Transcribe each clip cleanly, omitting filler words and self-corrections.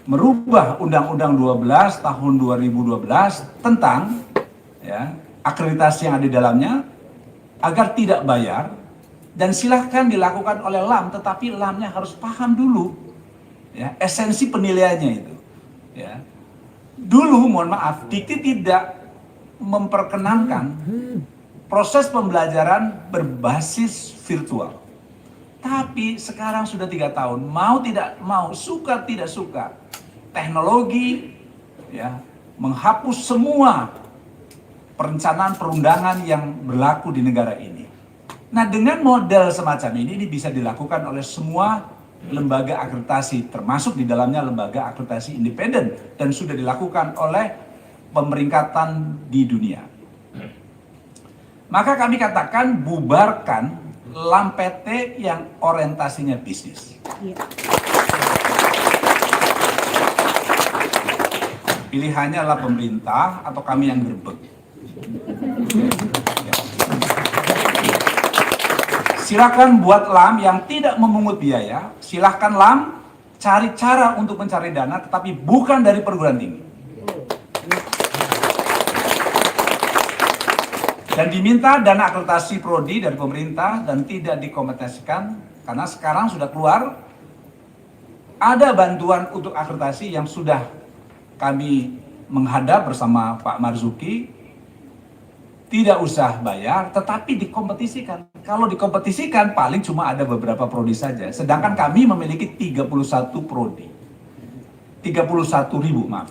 merubah Undang-Undang 12 tahun 2012 tentang ya, akreditasi yang ada di dalamnya agar tidak bayar, dan silahkan dilakukan oleh LAM, tetapi LAM-nya harus paham dulu ya, esensi penilaiannya itu. Ya. Dulu, mohon maaf, Dikti tidak memperkenankan proses pembelajaran berbasis virtual. Tapi sekarang sudah 3 tahun, mau tidak mau, suka tidak suka, teknologi ya, menghapus semua perencanaan perundangan yang berlaku di negara ini. Nah, dengan model semacam ini bisa dilakukan oleh semua lembaga akreditasi, termasuk di dalamnya lembaga akreditasi independen, dan sudah dilakukan oleh pemeringkatan di dunia. Maka kami katakan bubarkan LAM PT yang orientasinya bisnis. Pilihannya adalah pemerintah atau kami yang gerbek. Silakan buat LAM yang tidak memungut biaya, silakan LAM cari cara untuk mencari dana, tetapi bukan dari perguruan tinggi. Dan diminta dana akreditasi prodi dari pemerintah dan tidak dikompensasikan, karena sekarang sudah keluar ada bantuan untuk akreditasi yang sudah kami menghadap bersama Pak Marzuki, tidak usah bayar, tetapi dikompetisikan. Kalau dikompetisikan paling cuma ada beberapa prodi saja, sedangkan kami memiliki 31 prodi. 31.000, maaf.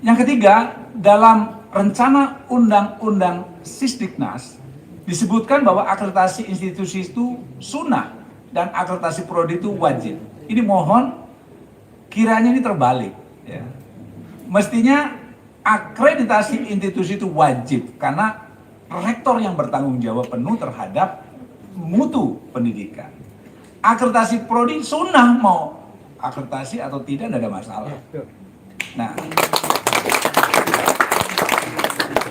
Yang ketiga, dalam rencana undang-undang Sisdiknas disebutkan bahwa akreditasi institusi itu sunnah dan akreditasi prodi itu wajib. Ini mohon kiranya ini terbalik ya. Mestinya akreditasi institusi itu wajib karena rektor yang bertanggung jawab penuh terhadap mutu pendidikan. Akreditasi prodi sunnah, mau akreditasi atau tidak ada masalah. Nah,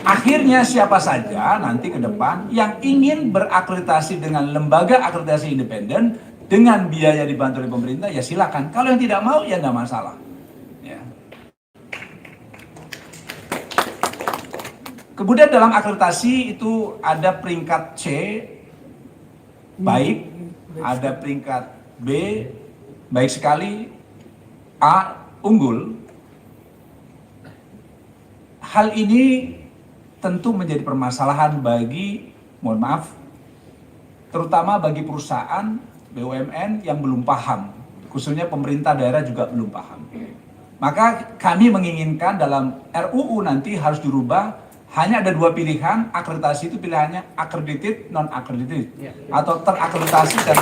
akhirnya siapa saja nanti ke depan yang ingin berakreditasi dengan lembaga akreditasi independen dengan biaya dibantu oleh pemerintah, ya silakan. Kalau yang tidak mau, ya nggak masalah. Ya. Kemudian dalam akreditasi itu ada peringkat C, baik, ada peringkat B, baik sekali, A, unggul. Hal ini tentu menjadi permasalahan bagi, mohon maaf, terutama bagi perusahaan BUMN yang belum paham, khususnya pemerintah daerah juga belum paham. Maka kami menginginkan dalam RUU nanti harus dirubah, hanya ada 2 pilihan, akreditasi itu pilihannya accredited, non-accredited, atau terakreditasi dan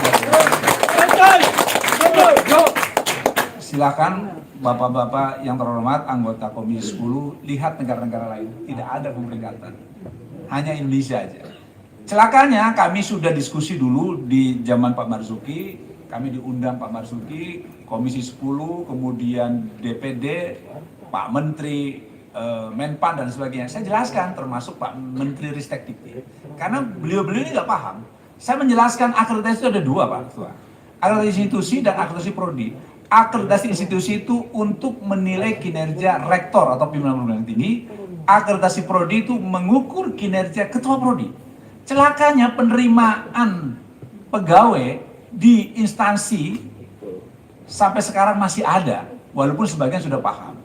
silakan Bapak-bapak yang terhormat, anggota Komisi 10, lihat negara-negara lain, tidak ada pemeringkatan, hanya Indonesia aja. Celakanya kami sudah diskusi dulu di zaman Pak Marzuki, kami diundang Pak Marzuki, Komisi 10, kemudian DPD, Pak Menteri, Menpan dan sebagainya. Saya jelaskan, termasuk Pak Menteri Ristek Dikti, karena beliau-beliau ini nggak paham. Saya menjelaskan akreditasi itu ada 2, Pak Ketua. Akreditasi institusi dan akreditasi prodi. Akreditasi institusi itu untuk menilai kinerja rektor atau pimpinan perguruan tinggi. Akreditasi prodi itu mengukur kinerja ketua prodi. Celakanya penerimaan pegawai di instansi sampai sekarang masih ada, walaupun sebagian sudah paham.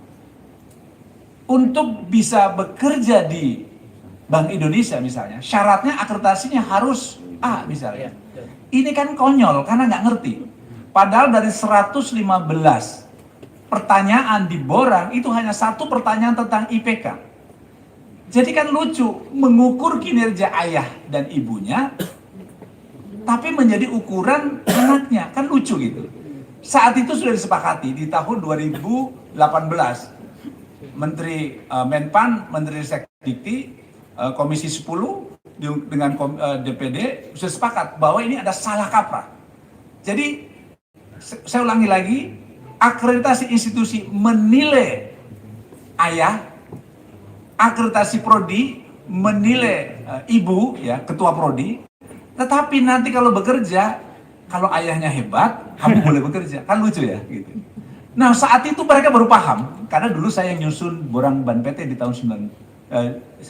Untuk bisa bekerja di Bank Indonesia misalnya, syaratnya akreditasinya harus A misalnya. Ini kan konyol karena nggak ngerti. Padahal dari 115 pertanyaan di Borang itu hanya 1 pertanyaan tentang IPK. Jadi kan lucu, mengukur kinerja ayah dan ibunya, tapi menjadi ukuran anaknya, kan lucu gitu. Saat itu sudah disepakati di tahun 2018, Menteri Menpan, Menteri Ristek Dikti, Komisi 10 dengan DPD sudah sepakat bahwa ini ada salah kaprah. Jadi saya ulangi lagi, akreditasi institusi menilai ayah, akreditasi prodi menilai ibu, ya ketua prodi. Tetapi nanti kalau bekerja kalau ayahnya hebat, kamu boleh bekerja. Kan lucu ya gitu. Nah saat itu mereka baru paham, karena dulu saya nyusun borang ban PT di tahun 1995.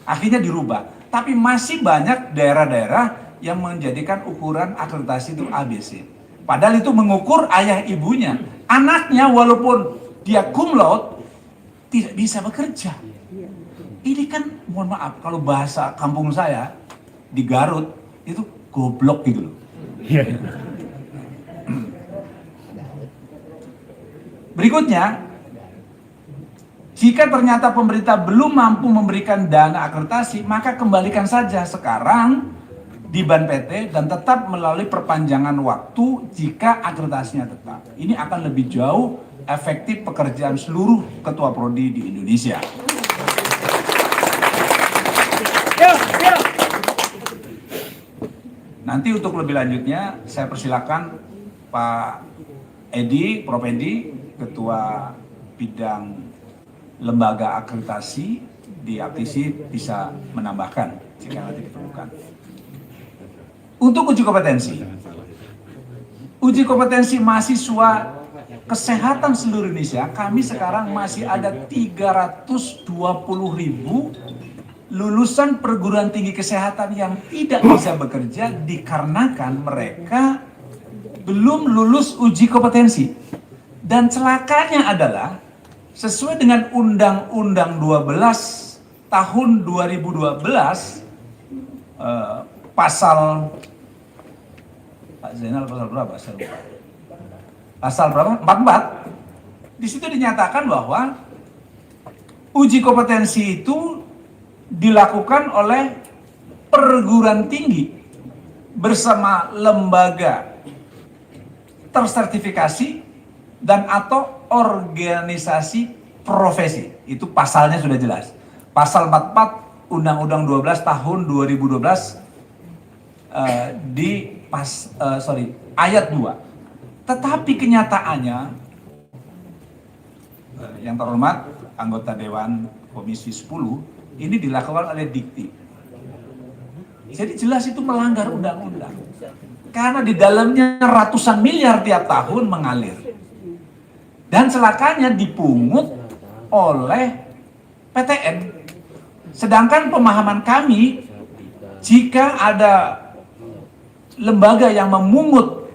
Akhirnya dirubah, tapi masih banyak daerah-daerah yang menjadikan ukuran akreditasi itu ABC. Padahal itu mengukur ayah ibunya. Anaknya walaupun dia cum laude, tidak bisa bekerja. Ini kan, mohon maaf, kalau bahasa kampung saya, di Garut, itu goblok gitu loh. Berikutnya, jika ternyata pemerintah belum mampu memberikan dana akreditasi, maka kembalikan saja sekarang di ban PT dan tetap melalui perpanjangan waktu jika akreditasinya tetap. Ini akan lebih jauh efektif pekerjaan seluruh ketua prodi di Indonesia. Nanti untuk lebih lanjutnya, saya persilakan Pak Edi, Prof. Edi, Ketua Bidang Lembaga Akreditasi di APTISI bisa menambahkan jika nanti diperlukan. Untuk uji kompetensi. Uji kompetensi mahasiswa kesehatan seluruh Indonesia, kami sekarang masih ada 320.000 lulusan perguruan tinggi kesehatan yang tidak bisa bekerja dikarenakan mereka belum lulus uji kompetensi. Dan celakanya adalah sesuai dengan Undang-Undang 12 tahun 2012 pasal Pak Zainal pasal berapa? Pasal berapa? 44. Di situ dinyatakan bahwa uji kompetensi itu dilakukan oleh perguruan tinggi bersama lembaga tersertifikasi dan atau organisasi profesi. Itu pasalnya sudah jelas. Pasal 44 Undang-Undang 12 tahun 2012 ayat 2. Tetapi kenyataannya, yang terhormat anggota Dewan Komisi 10, ini dilakukan oleh Dikti. Jadi jelas itu melanggar undang-undang. Karena di dalamnya ratusan miliar tiap tahun mengalir. Dan celakanya dipungut oleh PTN. Sedangkan pemahaman kami, jika ada lembaga yang memungut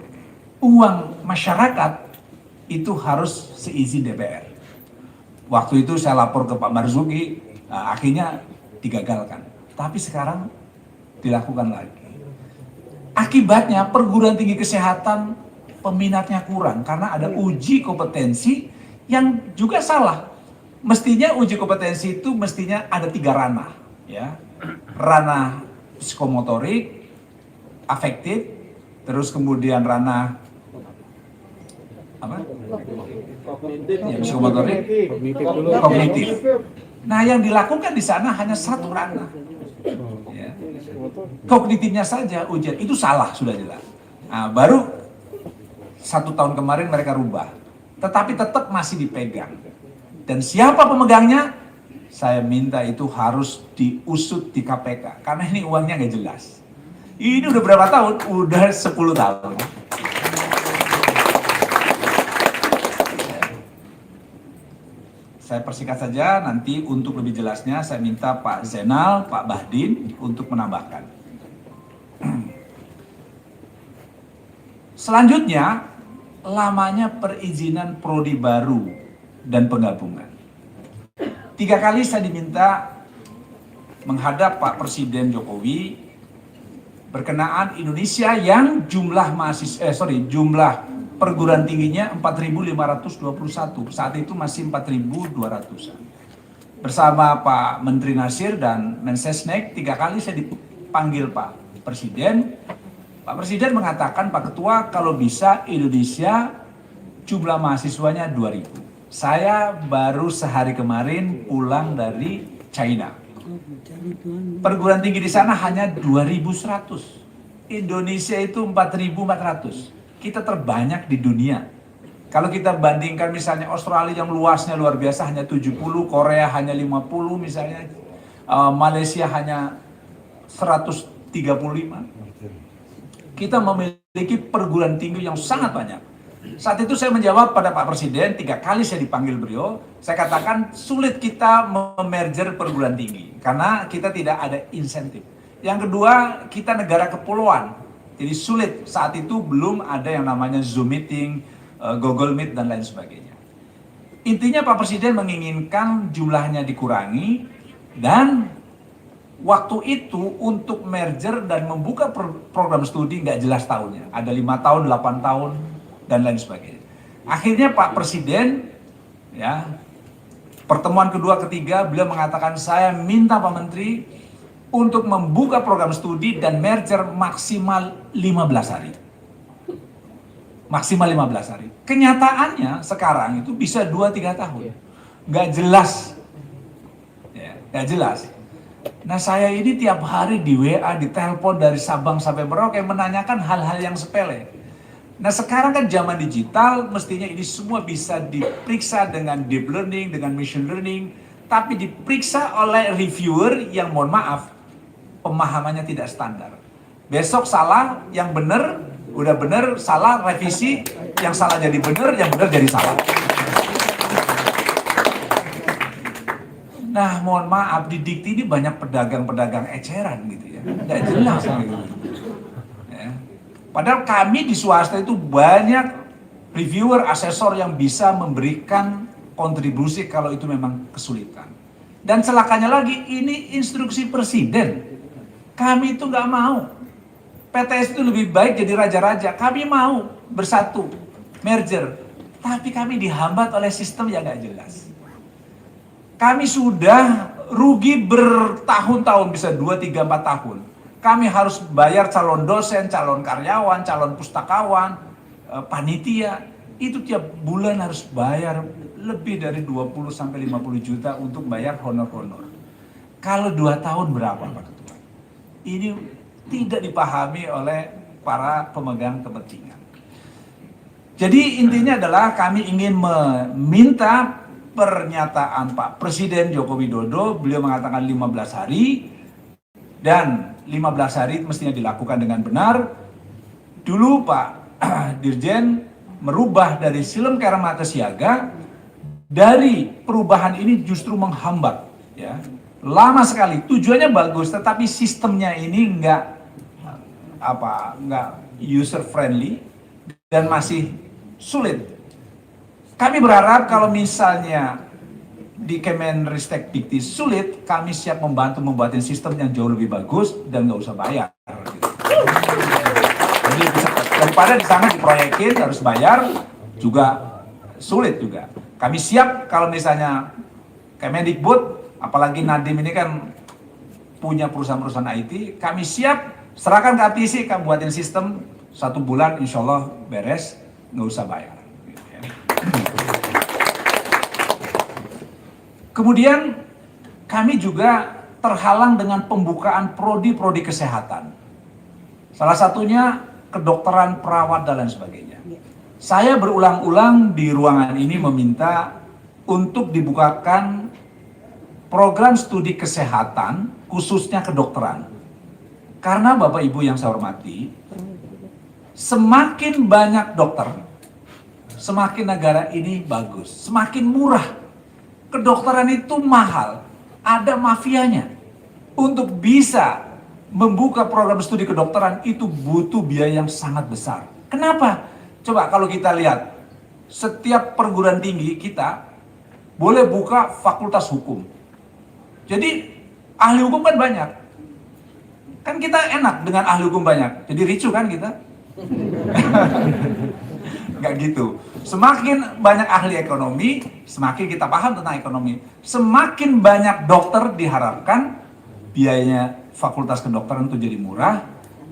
uang masyarakat, itu harus seizin DPR. Waktu itu saya lapor ke Pak Marzuki, akhirnya digagalkan. Tapi sekarang dilakukan lagi. Akibatnya perguruan tinggi kesehatan peminatnya kurang karena ada uji kompetensi yang juga salah. Mestinya uji kompetensi itu mestinya ada 3 ranah, ya. Ranah psikomotorik, afektif, terus kemudian ranah apa? Ya, psikomotorik, kognitif. Nah, yang dilakukan di sana hanya 1 ranah. Ya. Kognitifnya saja ujian itu salah sudah jelas. Nah, baru 1 tahun kemarin mereka rubah, tetapi tetap masih dipegang. Dan siapa pemegangnya? Saya minta itu harus diusut di KPK, karena ini uangnya nggak jelas. Ini udah berapa tahun? Udah 10 tahun. Saya persingkat saja, nanti untuk lebih jelasnya saya minta Pak Zainal, Pak Bahdin untuk menambahkan. Selanjutnya, lamanya perizinan prodi baru dan penggabungan. 3 kali saya diminta menghadap Pak Presiden Jokowi berkenaan Indonesia yang jumlah jumlah perguruan tingginya 4.521. Saat itu masih 4.200-an. Bersama Pak Menteri Nasir dan Mensesnek, 3 kali saya dipanggil Pak Presiden. Pak Presiden mengatakan, Pak Ketua, kalau bisa Indonesia jumlah mahasiswanya 2.000. Saya baru sehari kemarin pulang dari China. Perguruan tinggi di sana hanya 2.100. Indonesia itu 4.400. Kita terbanyak di dunia. Kalau kita bandingkan misalnya Australia yang luasnya luar biasa hanya 70, Korea hanya 50 misalnya, Malaysia hanya 135. kita memiliki perguruan tinggi yang sangat banyak. Saat itu saya menjawab pada Pak Presiden, 3 kali saya dipanggil beliau, saya katakan sulit kita memerger perguruan tinggi, karena kita tidak ada insentif. Yang kedua, kita negara kepulauan, jadi sulit, saat itu belum ada yang namanya Zoom meeting, Google Meet, dan lain sebagainya. Intinya Pak Presiden menginginkan jumlahnya dikurangi, dan waktu itu untuk merger dan membuka program studi nggak jelas tahunnya, ada 5 tahun, 8 tahun, dan lain sebagainya. Akhirnya Pak Presiden, ya, pertemuan kedua ketiga beliau mengatakan, saya minta Pak Menteri untuk membuka program studi dan merger maksimal 15 hari. Maksimal 15 hari. Kenyataannya sekarang itu bisa 2-3 tahun. Nggak jelas. Ya, nggak jelas. Nah, saya ini tiap hari di WA, di telepon dari Sabang sampai Merauke menanyakan hal-hal yang sepele. Nah, sekarang kan zaman digital, mestinya ini semua bisa diperiksa dengan deep learning, dengan machine learning, tapi diperiksa oleh reviewer yang mohon maaf, pemahamannya tidak standar. Besok salah, yang benar, udah benar, salah, revisi, yang salah jadi benar, yang benar jadi salah. Nah, mohon maaf, di Dikti ini banyak pedagang-pedagang eceran gitu ya, nggak jelas gitu. Ya. Padahal kami di swasta itu banyak reviewer, asesor yang bisa memberikan kontribusi kalau itu memang kesulitan. Dan celakanya lagi, ini instruksi presiden. Kami itu nggak mau. PTS itu lebih baik jadi raja-raja. Kami mau bersatu, merger. Tapi kami dihambat oleh sistem yang nggak jelas. Kami sudah rugi bertahun-tahun, bisa 2, 3, 4 tahun. Kami harus bayar calon dosen, calon karyawan, calon pustakawan, panitia. Itu tiap bulan harus bayar lebih dari 20-50 juta untuk bayar honor-honor. Kalau 2 tahun berapa Pak Ketua? Ini tidak dipahami oleh para pemegang kepentingan. Jadi intinya adalah kami ingin meminta pernyataan Pak Presiden Joko Widodo. Beliau mengatakan 15 hari, dan 15 hari mestinya dilakukan dengan benar. Dulu Pak Dirjen merubah dari silem kerem mata siaga, dari perubahan ini justru menghambat, ya. Lama sekali, tujuannya bagus, tetapi sistemnya ini nggak user friendly dan masih sulit. Kami berharap kalau misalnya di Kemenristek Dikti sulit, kami siap membantu membuat sistem yang jauh lebih bagus dan nggak usah bayar. Jadi daripada di sana diproyekin harus bayar, juga sulit juga. Kami siap kalau misalnya Kemendikbud, apalagi Nadiem ini kan punya perusahaan-perusahaan IT, kami siap serahkan ke APC, kami buatin sistem 1 bulan, insya Allah beres, nggak usah bayar. Kemudian kami juga terhalang dengan pembukaan prodi-prodi kesehatan. Salah satunya kedokteran, perawat, dan lain sebagainya. Saya berulang-ulang di ruangan ini meminta untuk dibukakan program studi kesehatan, khususnya kedokteran. Karena Bapak Ibu yang saya hormati, semakin banyak dokter, semakin negara ini bagus, semakin murah. Kedokteran itu mahal, ada mafianya. Untuk bisa membuka program studi kedokteran itu butuh biaya yang sangat besar. Kenapa? Coba kalau kita lihat, setiap perguruan tinggi kita boleh buka fakultas hukum. Jadi ahli hukum kan banyak. Kan kita enak dengan ahli hukum banyak, jadi ricu kan kita? Nggak gitu. Semakin banyak ahli ekonomi, semakin kita paham tentang ekonomi. Semakin banyak dokter diharapkan biayanya fakultas kedokteran itu jadi murah,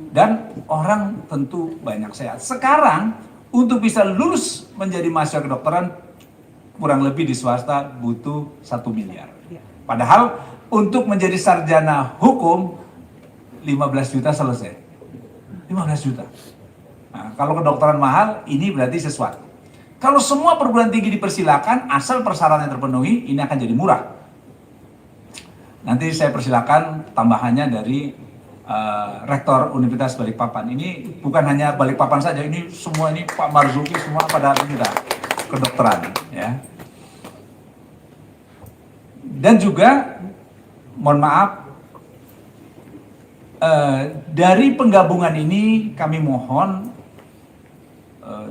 dan orang tentu banyak sehat. Sekarang untuk bisa lulus menjadi mahasiswa kedokteran kurang lebih di swasta butuh 1 miliar. Padahal untuk menjadi sarjana hukum 15 juta selesai. 15 juta. Nah, kalau kedokteran mahal, ini berarti sesuatu. Kalau semua perguruan tinggi dipersilakan, asal persyaratan terpenuhi, ini akan jadi murah. Nanti saya persilakan tambahannya dari Rektor Universitas Balikpapan. Ini bukan hanya Balikpapan saja, ini semua ini Pak Marzuki semua pada kita kedokteran ya. Dan juga mohon maaf dari penggabungan ini kami mohon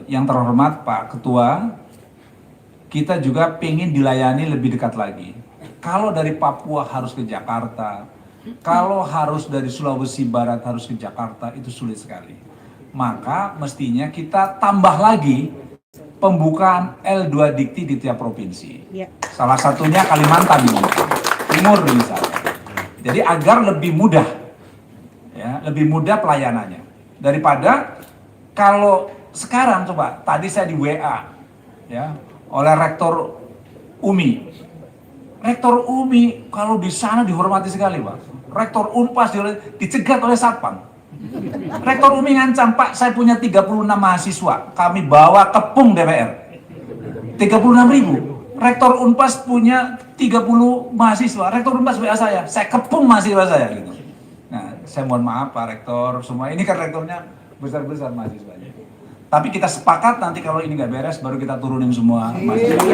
yang terhormat Pak Ketua, kita juga pengen dilayani lebih dekat lagi. Kalau dari Papua harus ke Jakarta, kalau harus dari Sulawesi Barat harus ke Jakarta, itu sulit sekali. Maka mestinya kita tambah lagi pembukaan L2 Dikti di tiap provinsi. Salah satunya Kalimantan Timur misalnya. Jadi agar lebih mudah, ya, lebih mudah pelayanannya. Daripada kalau sekarang coba, tadi saya di WA, ya, oleh Rektor UMI. Rektor UMI kalau di sana dihormati sekali, Pak. Rektor Unpas dicegat oleh Satpam. Rektor UMI ngancam, Pak, saya punya 36 mahasiswa, kami bawa kepung DPR. 36.000. Rektor Unpas punya 30 mahasiswa, Rektor Unpas WA saya kepung mahasiswa saya gitu. Nah, saya mohon maaf Pak Rektor, semua ini kan rektornya besar-besar mahasiswanya. Tapi kita sepakat nanti kalau ini nggak beres baru kita turunin semua mahasiswa.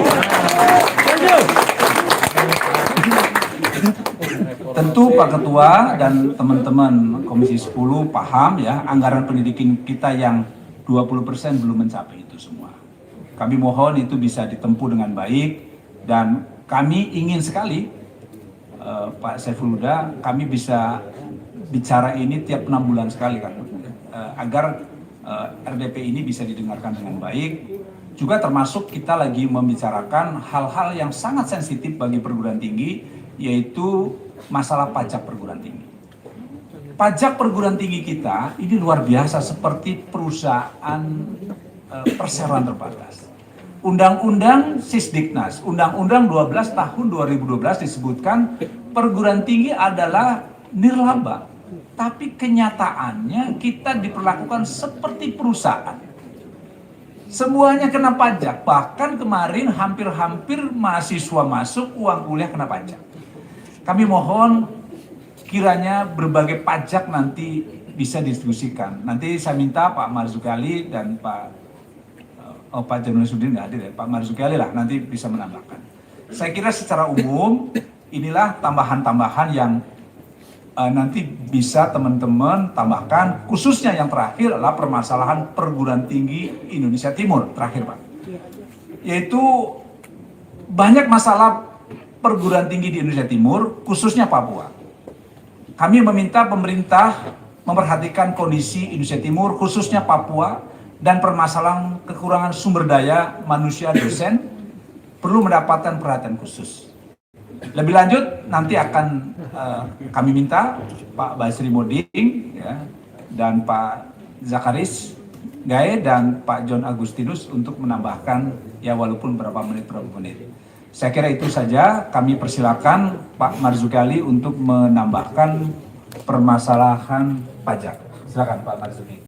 Tentu Pak Ketua dan teman-teman Komisi 10 paham ya, anggaran pendidikan kita yang 20% belum mencapai itu semua. Kami mohon itu bisa ditempuh dengan baik dan kami ingin sekali Pak Saiful Huda, kami bisa bicara ini tiap 6 bulan sekali kan, agar RDP ini bisa didengarkan dengan baik. Juga termasuk kita lagi membicarakan hal-hal yang sangat sensitif bagi perguruan tinggi, yaitu masalah pajak perguruan tinggi. Pajak perguruan tinggi kita ini luar biasa seperti perusahaan perseroan terbatas. Undang-Undang Sisdiknas, Undang-Undang 12 tahun 2012 disebutkan perguruan tinggi adalah nirlaba. Tapi kenyataannya kita diperlakukan seperti perusahaan. Semuanya kena pajak, bahkan kemarin hampir-hampir mahasiswa masuk uang kuliah kena pajak. Kami mohon kiranya berbagai pajak nanti bisa didiskusikan. Nanti saya minta Pak Marzuki Ali dan Pak Jainuddin nggak hadir ya, Pak Marzuki Ali lah nanti bisa menambahkan. Saya kira secara umum inilah tambahan-tambahan yang nanti bisa teman-teman tambahkan, khususnya yang terakhir adalah permasalahan perguruan tinggi Indonesia Timur, terakhir Pak. Yaitu banyak masalah perguruan tinggi di Indonesia Timur, khususnya Papua. Kami meminta pemerintah memperhatikan kondisi Indonesia Timur, khususnya Papua, dan permasalahan kekurangan sumber daya manusia dosen perlu mendapatkan perhatian khusus. Lebih lanjut nanti akan kami minta Pak Basri Moding ya, dan Pak Zakaris Gaye dan Pak John Agustinus untuk menambahkan ya walaupun berapa menit. Saya kira itu saja, kami persilakan Pak Marzuki Ali untuk menambahkan permasalahan pajak. Silakan Pak Marzuki.